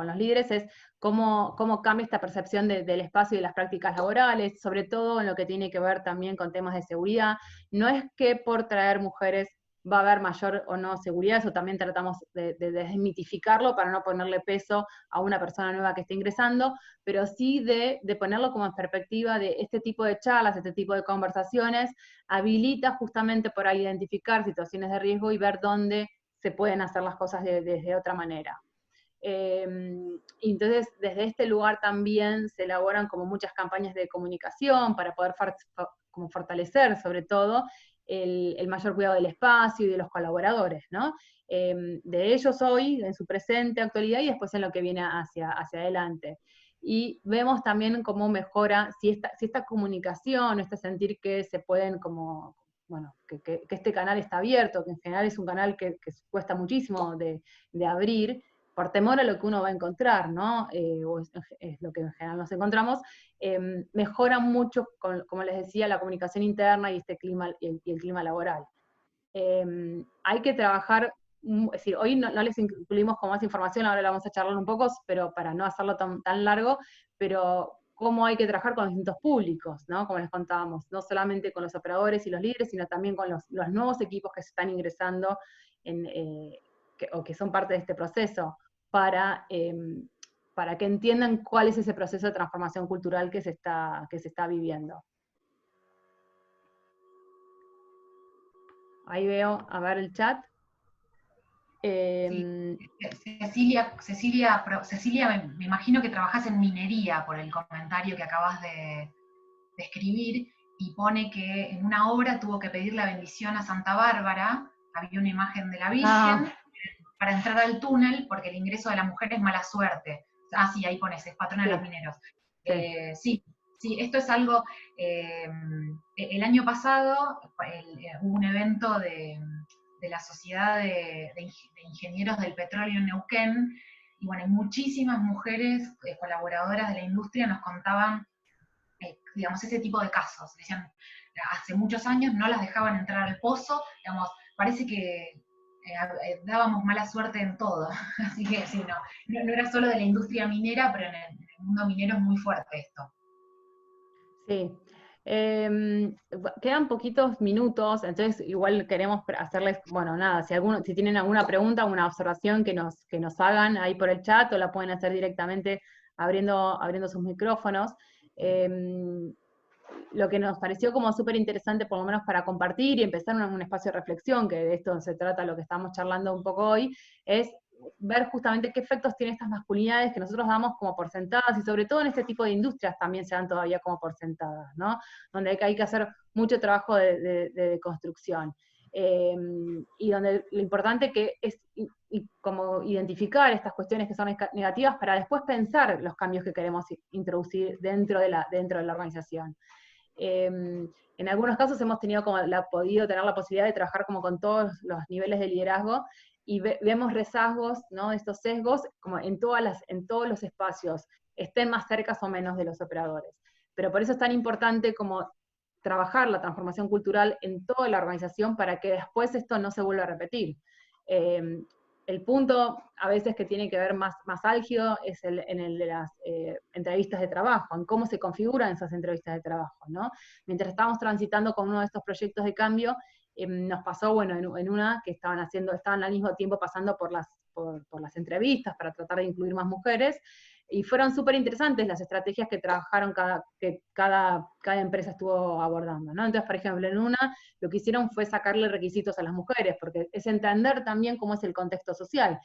S2: los líderes, es cómo cambia esta percepción del espacio y de las prácticas laborales, sobre todo en lo que tiene que ver también con temas de seguridad. No es que por traer mujeres va a haber mayor o no seguridad, eso también tratamos de desmitificarlo para no ponerle peso a una persona nueva que esté ingresando, pero sí de ponerlo como en perspectiva de este tipo de charlas, este tipo de conversaciones, habilita justamente por identificar situaciones de riesgo y ver dónde se pueden hacer las cosas desde otra manera. Entonces, desde este lugar también se elaboran como muchas campañas de comunicación para poder como fortalecer, sobre todo, el mayor cuidado del espacio y de los colaboradores, ¿no? De ellos hoy, en su presente actualidad y después en lo que viene hacia adelante. y vemos también cómo mejora, si esta comunicación, este sentir que se pueden como, bueno, que este canal está abierto, que en general es un canal que cuesta muchísimo de abrir, por temor a lo que uno va a encontrar, ¿no? O es lo que en general nos encontramos, mejora mucho, como les decía, la comunicación interna y este clima, y el clima laboral. Hay que trabajar, es decir, hoy no les incluimos con más información, ahora la vamos a charlar un poco, pero para no hacerlo tan largo, pero cómo hay que trabajar con los distintos públicos, ¿no? Como les contábamos, no solamente con los operadores y los líderes, sino también con los nuevos equipos que se están ingresando o que son parte de este proceso, para que entiendan cuál es ese proceso de transformación cultural que se está viviendo. Ahí veo, a ver el chat.
S1: Sí. Cecilia, me imagino que trabajas en minería por el comentario que acabas de escribir, y pone que en una obra tuvo que pedir la bendición a Santa Bárbara, había una imagen de la Virgen, para entrar al túnel, porque el ingreso de la mujer es mala suerte. Ah, sí, ahí pones, es patrona de los mineros. Sí, esto es algo, el año pasado hubo un evento de la Sociedad de Ingenieros del Petróleo en Neuquén, y bueno, muchísimas mujeres colaboradoras de la industria nos contaban, digamos, ese tipo de casos. Decían, hace muchos años no las dejaban entrar al pozo, digamos, parece que dábamos mala suerte en todo. Así que sí, no era solo de la industria minera, pero en el mundo minero es muy fuerte esto.
S2: Sí. Quedan poquitos minutos, entonces igual queremos hacerles, bueno, nada, si tienen alguna pregunta, alguna observación que nos hagan ahí por el chat, o la pueden hacer directamente abriendo sus micrófonos. Lo que nos pareció como súper interesante, por lo menos para compartir y empezar un espacio de reflexión, que de esto se trata lo que estamos charlando un poco hoy, es ver justamente qué efectos tienen estas masculinidades que nosotros damos como por sentadas, y sobre todo en este tipo de industrias también se dan todavía como por sentadas, ¿no? Donde hay que hacer mucho trabajo de construcción. Y donde lo importante que es como identificar estas cuestiones que son negativas para después pensar los cambios que queremos introducir dentro de la organización. En algunos casos hemos podido tener la posibilidad de trabajar como con todos los niveles de liderazgo, y vemos rezagos, ¿no? Estos sesgos como en todos los espacios, estén más cerca o menos de los operadores. Pero por eso es tan importante como trabajar la transformación cultural en toda la organización para que después esto no se vuelva a repetir. El punto a veces que tiene que ver más álgido es en el de las entrevistas de trabajo, en cómo se configuran esas entrevistas de trabajo, ¿no? Mientras estábamos transitando con uno de estos proyectos de cambio, nos pasó, bueno, en una que estaban al mismo tiempo pasando por las entrevistas para tratar de incluir más mujeres, y fueron súper interesantes las estrategias que trabajaron que cada empresa estuvo abordando, ¿no? Entonces, por ejemplo, en una, lo que hicieron fue sacarle requisitos a las mujeres, porque es entender también cómo es el contexto social.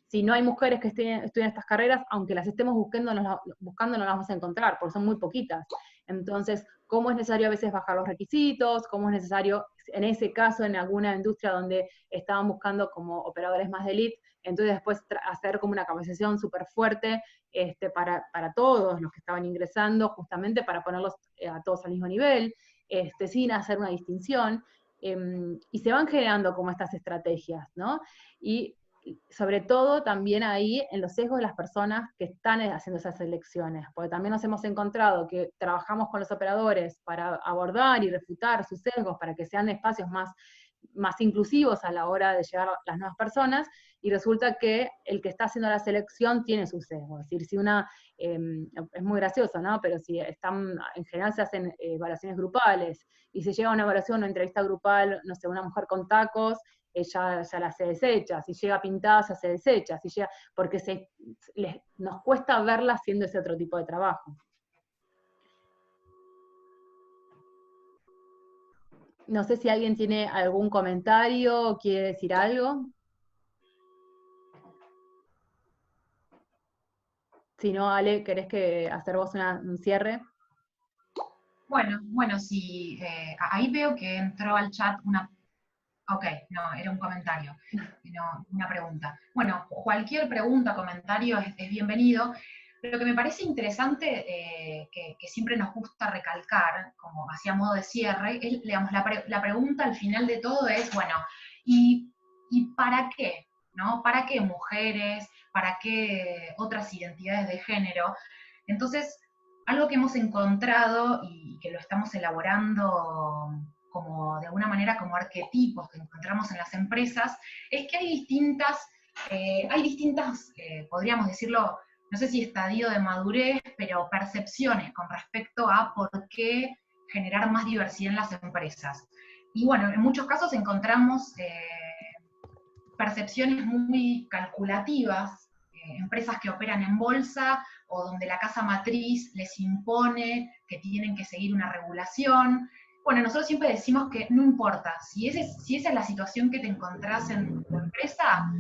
S2: Si no hay mujeres que estudian estas carreras, aunque las estemos buscando, no las vamos a encontrar, porque son muy poquitas. Entonces, ¿cómo es necesario a veces bajar los requisitos? ¿Cómo es necesario, en ese caso, en alguna industria donde estaban buscando como operadores más de elite, entonces después hacer como una capacitación súper fuerte para todos los que estaban ingresando, justamente para ponerlos a todos al mismo nivel, sin hacer una distinción, y se van generando como estas estrategias, ¿no? Y sobre todo también ahí en los sesgos de las personas que están haciendo esas elecciones, porque también nos hemos encontrado que trabajamos con los operadores para abordar y refutar sus sesgos, para que sean espacios más inclusivos a la hora de llegar a las nuevas personas, y resulta que el que está haciendo la selección tiene sus sesgos. Es decir, si es muy gracioso, ¿no? Pero si en general se hacen evaluaciones grupales, y se llega a una evaluación, una entrevista grupal, no sé, una mujer con tacos, ella ya la se desecha, si llega pintada ya se desecha, porque nos cuesta verla haciendo ese otro tipo de trabajo. No sé si alguien tiene algún comentario o quiere decir algo. Si no, Ale, ¿querés hacer vos un cierre?
S1: Bueno, sí, ahí veo que entró al chat una... Ok, no, era un comentario, no una pregunta. Bueno, cualquier pregunta, comentario es bienvenido. Lo que me parece interesante, que siempre nos gusta recalcar, como hacia modo de cierre, es, digamos, la pregunta al final de todo es, bueno, ¿y, y para qué? ¿No? ¿Para qué mujeres? ¿Para qué otras identidades de género? Entonces, algo que hemos encontrado y que lo estamos elaborando como de alguna manera como arquetipos que encontramos en las empresas, es que hay distintas, podríamos decirlo, no sé si estadio de madurez, pero percepciones con respecto a por qué generar más diversidad en las empresas. Y bueno, en muchos casos encontramos percepciones muy calculativas, empresas que operan en bolsa o donde la casa matriz les impone que tienen que seguir una regulación. Bueno, nosotros siempre decimos que no importa, si esa es la situación que te encontrás en tu empresa,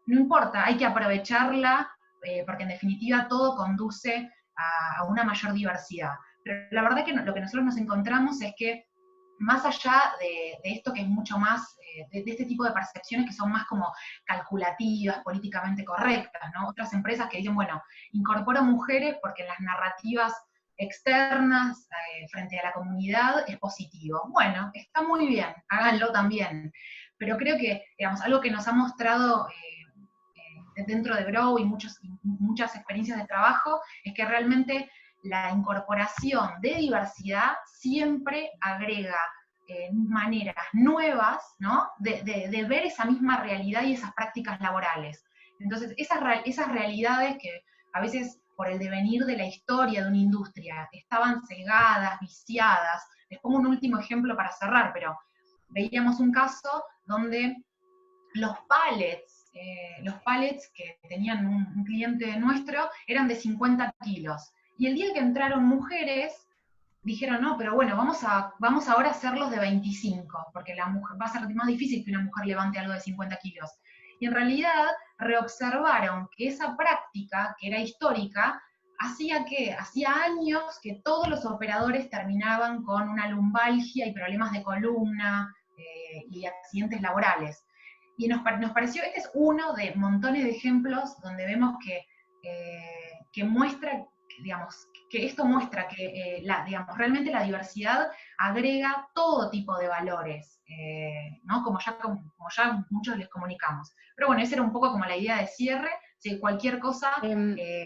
S1: no importa, hay que aprovecharla, porque en definitiva todo conduce a una mayor diversidad. Pero la verdad que lo que nosotros nos encontramos es que más allá de esto que es mucho más, de este tipo de percepciones que son más como calculativas, políticamente correctas, ¿no? Otras empresas que dicen, bueno, incorporo mujeres porque en las narrativas externas frente a la comunidad es positivo. Bueno, está muy bien, háganlo también. Pero creo que, digamos, algo que nos ha mostrado dentro de Grow y muchas experiencias de trabajo es que realmente la incorporación de diversidad siempre agrega maneras nuevas, ¿no? De ver esa misma realidad y esas prácticas laborales. Entonces, esas realidades que a veces por el devenir de la historia de una industria estaban cegadas, viciadas. Les pongo un último ejemplo para cerrar, pero veíamos un caso donde los pallets que tenían un cliente nuestro eran de 50 kilos. Y el día que entraron mujeres, dijeron, no, pero bueno, vamos ahora a hacerlos de 25, porque la mujer, va a ser más difícil que una mujer levante algo de 50 kilos. Y en realidad reobservaron que esa práctica, que era histórica, hacía años que todos los operadores terminaban con una lumbalgia y problemas de columna y accidentes laborales. Y nos pareció, este es uno de montones de ejemplos donde vemos que muestra, digamos, que esto muestra que digamos, realmente la diversidad agrega todo tipo de valores, ¿no? Como ya muchos les comunicamos. Pero bueno, esa era un poco como la idea de cierre, si cualquier cosa...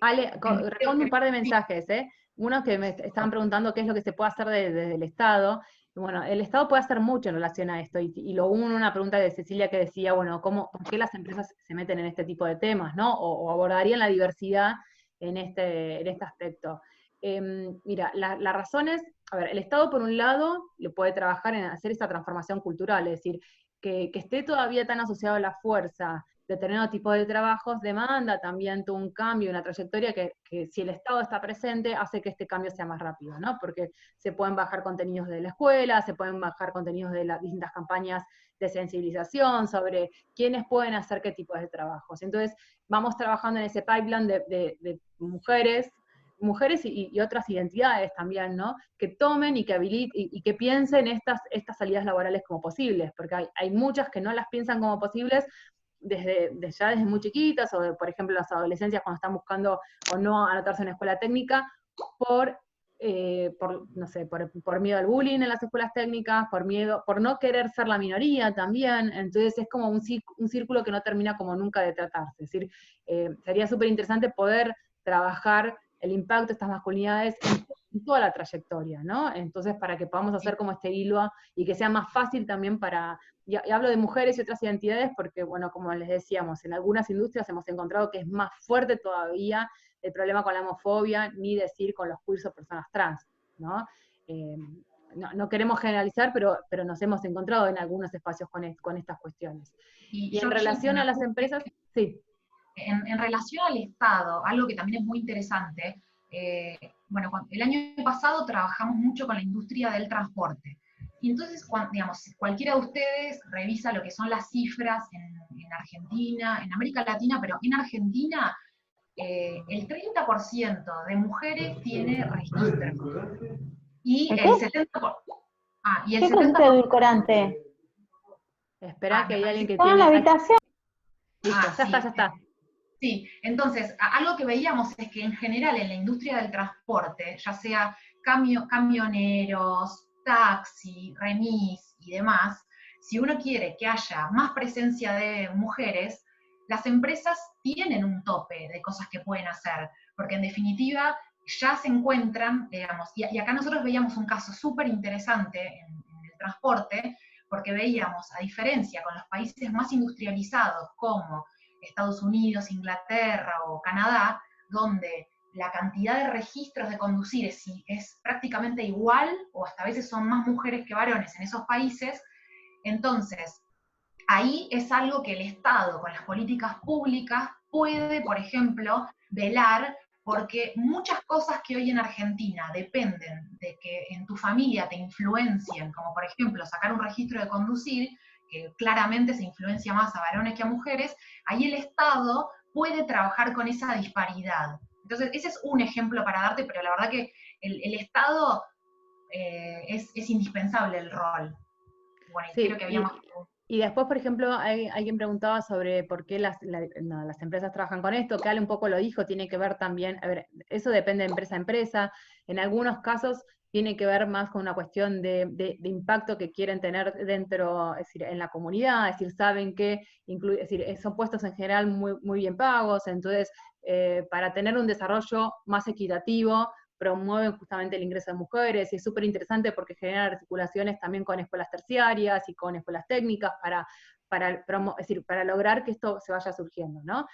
S2: Ale, respondo un par de mensajes, ¿eh? Uno que me estaban preguntando qué es lo que se puede hacer desde el Estado. Bueno, el Estado puede hacer mucho en relación a esto, y lo uno, una pregunta de Cecilia que decía, bueno, ¿por qué las empresas se meten en este tipo de temas, ¿no? O abordarían la diversidad en este aspecto. Mira, la razón es, a ver, el Estado por un lado le puede trabajar en hacer esta transformación cultural, es decir, que esté todavía tan asociado a la fuerza determinado tipo de trabajos demanda también todo un cambio, una trayectoria que si el Estado está presente hace que este cambio sea más rápido, ¿no? Porque se pueden bajar contenidos de la escuela, se pueden bajar contenidos de las distintas campañas de sensibilización sobre quiénes pueden hacer qué tipos de trabajos. Entonces, vamos trabajando en ese pipeline de mujeres y otras identidades también, ¿no? Que tomen y que habiliten y que piensen estas salidas laborales como posibles, porque hay muchas que no las piensan como posibles ya desde muy chiquitas, o por ejemplo las adolescencias cuando están buscando o no anotarse en una escuela técnica, no sé, por miedo al bullying en las escuelas técnicas, por no querer ser la minoría también. Entonces es como un círculo que no termina como nunca de tratarse. Es decir, sería súper interesante poder trabajar el impacto de estas masculinidades en toda la trayectoria, ¿no? Entonces, para que podamos hacer como este hilo y que sea más fácil también y hablo de mujeres y otras identidades porque, bueno, como les decíamos, en algunas industrias hemos encontrado que es más fuerte todavía el problema con la homofobia, ni decir con los queers o personas trans, ¿no? No queremos generalizar, pero nos hemos encontrado en algunos espacios con estas cuestiones. Y en relación a las empresas, sí.
S1: En relación al Estado, algo que también es muy interesante, bueno, el año pasado trabajamos mucho con la industria del transporte. Y entonces, digamos, cualquiera de ustedes revisa lo que son las cifras en Argentina, en América Latina, pero en Argentina el 30% de mujeres tiene registro. Y el 70%... y el
S3: ¿Qué con este
S2: Espera que hay alguien que
S3: tiene... en la habitación.
S2: Listo, ya está.
S1: Sí, entonces, algo que veíamos es que en general en la industria del transporte, ya sea camioneros, taxi, remis y demás, si uno quiere que haya más presencia de mujeres, las empresas tienen un tope de cosas que pueden hacer, porque en definitiva ya se encuentran, digamos, y acá nosotros veíamos un caso súper interesante en el transporte, porque veíamos, a diferencia con los países más industrializados como Estados Unidos, Inglaterra o Canadá, donde la cantidad de registros de conducir es prácticamente igual, o hasta a veces son más mujeres que varones en esos países, entonces ahí es algo que el Estado, con las políticas públicas, puede, por ejemplo, velar porque muchas cosas que hoy en Argentina dependen de que en tu familia te influencien, como por ejemplo sacar un registro de conducir, que claramente se influencia más a varones que a mujeres, ahí el Estado puede trabajar con esa disparidad. Entonces, ese es un ejemplo para darte, pero la verdad que el Estado es indispensable el rol. Bueno, y creo
S2: Sí,
S1: que había más.
S2: y después, por ejemplo, alguien preguntaba sobre por qué las empresas trabajan con esto, que Ale un poco lo dijo, tiene que ver también, a ver, eso depende de empresa a empresa, en algunos casos tiene que ver más con una cuestión de impacto que quieren tener dentro, es decir, en la comunidad, es decir, saben que es decir, son puestos en general muy bien pagos, entonces, para tener un desarrollo más equitativo, promueven justamente el ingreso de mujeres, y es súper interesante porque genera articulaciones también con escuelas terciarias y con escuelas técnicas es decir, para lograr que esto se vaya surgiendo, ¿no?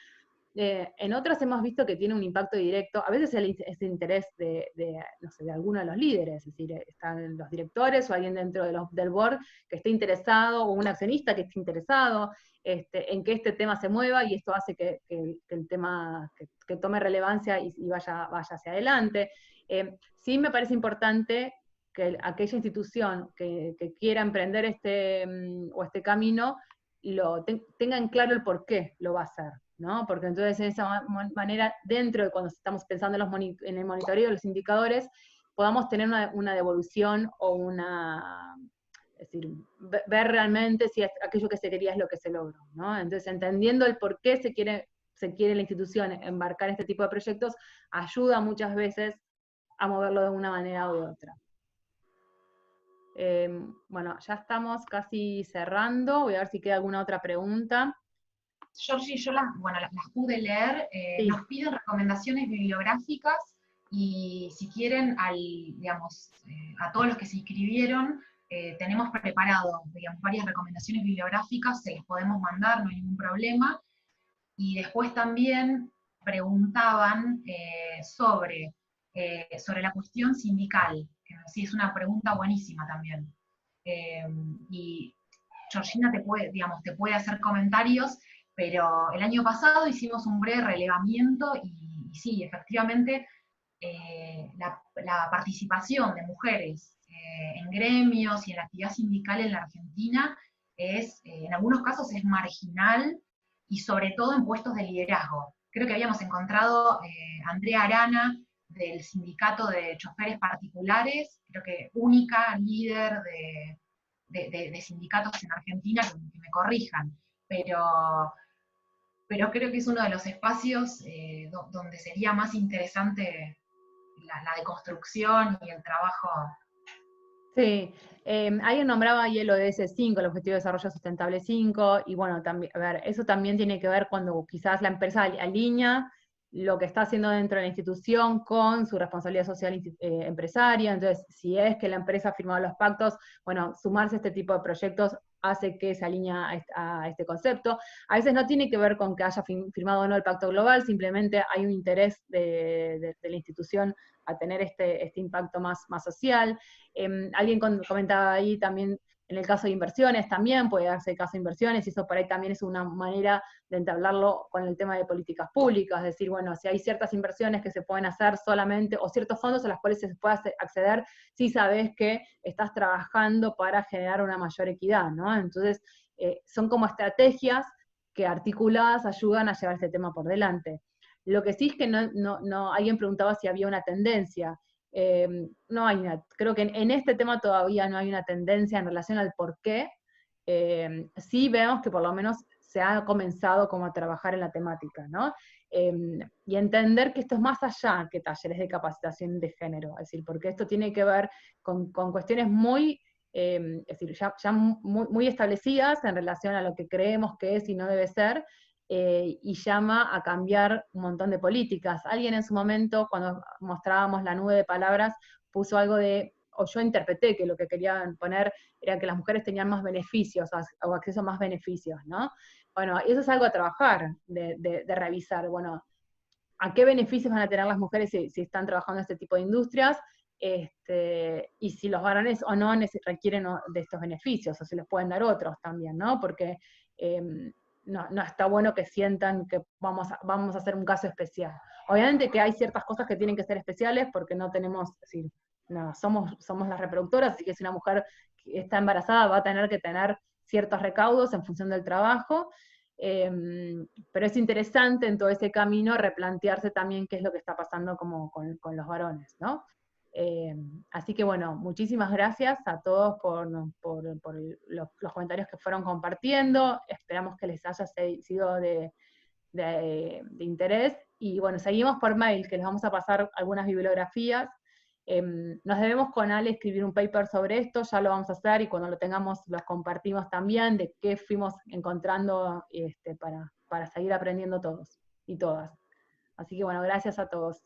S2: En otras hemos visto que tiene un impacto directo, a veces es el interés no sé, de alguno de los líderes, es decir, están los directores o alguien dentro del board que esté interesado, o un accionista que esté interesado en que este tema se mueva, y esto hace que el tema que tome relevancia y vaya hacia adelante. Sí me parece importante que aquella institución que quiera emprender este camino tenga en claro el por qué lo va a hacer, ¿no? Porque entonces de esa manera, dentro de cuando estamos pensando en el monitoreo de los indicadores, podamos tener una devolución o es decir, ver realmente si aquello que se quería es lo que se logró, ¿no? Entonces, entendiendo el por qué se quiere la institución embarcar este tipo de proyectos, ayuda muchas veces a moverlo de una manera u otra. Bueno, ya estamos casi cerrando, voy a ver si queda alguna otra pregunta.
S1: Georgie, yo las pude leer,
S2: Sí.
S1: nos piden recomendaciones bibliográficas y si quieren, digamos, a todos los que se inscribieron, tenemos preparado, digamos, varias recomendaciones bibliográficas, se las podemos mandar, no hay ningún problema. Y después también preguntaban sobre la cuestión sindical, que sí es una pregunta buenísima también. Y Georgina te puede hacer comentarios, pero el año pasado hicimos un breve relevamiento y sí, efectivamente, la participación de mujeres en gremios y en la actividad sindical en la Argentina en algunos casos es marginal y sobre todo en puestos de liderazgo. Creo que habíamos encontrado Andrea Arana del sindicato de choferes particulares, creo que única líder de sindicatos en Argentina, que me corrijan, pero creo que es uno de los espacios donde sería más interesante la deconstrucción y el trabajo.
S2: Sí, alguien nombraba ahí el ODS 5, el Objetivo de Desarrollo Sustentable 5, y bueno, también, a ver, eso también tiene que ver cuando quizás la empresa alinea lo que está haciendo dentro de la institución con su responsabilidad social empresaria. Entonces, si es que la empresa ha firmado los pactos, bueno, sumarse a este tipo de proyectos hace que se alinea a este concepto. A veces no tiene que ver con que haya firmado o no el pacto global, simplemente hay un interés de la institución a tener este impacto más social. Alguien comentaba ahí también, en el caso de inversiones, también puede darse el caso de inversiones, y eso por ahí también es una manera de entablarlo con el tema de políticas públicas, es decir, bueno, si hay ciertas inversiones que se pueden hacer solamente, o ciertos fondos a los cuales se puede acceder, si sabes que estás trabajando para generar una mayor equidad, ¿no? Entonces, son como estrategias que articuladas ayudan a llevar este tema por delante. Lo que sí es que alguien preguntaba si había una tendencia. No hay creo que en este tema todavía no hay una tendencia en relación al por qué. Sí vemos que por lo menos se ha comenzado como a trabajar en la temática, ¿no? Y entender que esto es más allá que talleres de capacitación de género, es decir, porque esto tiene que ver con cuestiones muy, es decir, ya muy establecidas en relación a lo que creemos que es y no debe ser, y llama a cambiar un montón de políticas. Alguien en su momento, cuando mostrábamos la nube de palabras, puso algo de, o yo interpreté que lo que querían poner era que las mujeres tenían más beneficios o acceso a más beneficios, ¿no? Bueno, eso es algo a trabajar, de revisar, bueno, ¿a qué beneficios van a tener las mujeres si están trabajando en este tipo de industrias? Y si los varones o no requieren de estos beneficios, o si les pueden dar otros también, ¿no? Porque no está bueno que sientan que vamos a hacer un caso especial. Obviamente que hay ciertas cosas que tienen que ser especiales porque no tenemos, es decir, no, somos las reproductoras, así que si una mujer está embarazada va a tener que tener ciertos recaudos en función del trabajo, pero es interesante en todo ese camino replantearse también qué es lo que está pasando como con los varones, ¿no? Así que bueno, muchísimas gracias a todos por los comentarios que fueron compartiendo, esperamos que les haya sido de interés, y bueno, seguimos por mail, que les vamos a pasar algunas bibliografías. Nos debemos con Ale escribir un paper sobre esto, ya lo vamos a hacer, y cuando lo tengamos los compartimos también, de qué fuimos encontrando para seguir aprendiendo todos y todas. Así que bueno, gracias a todos.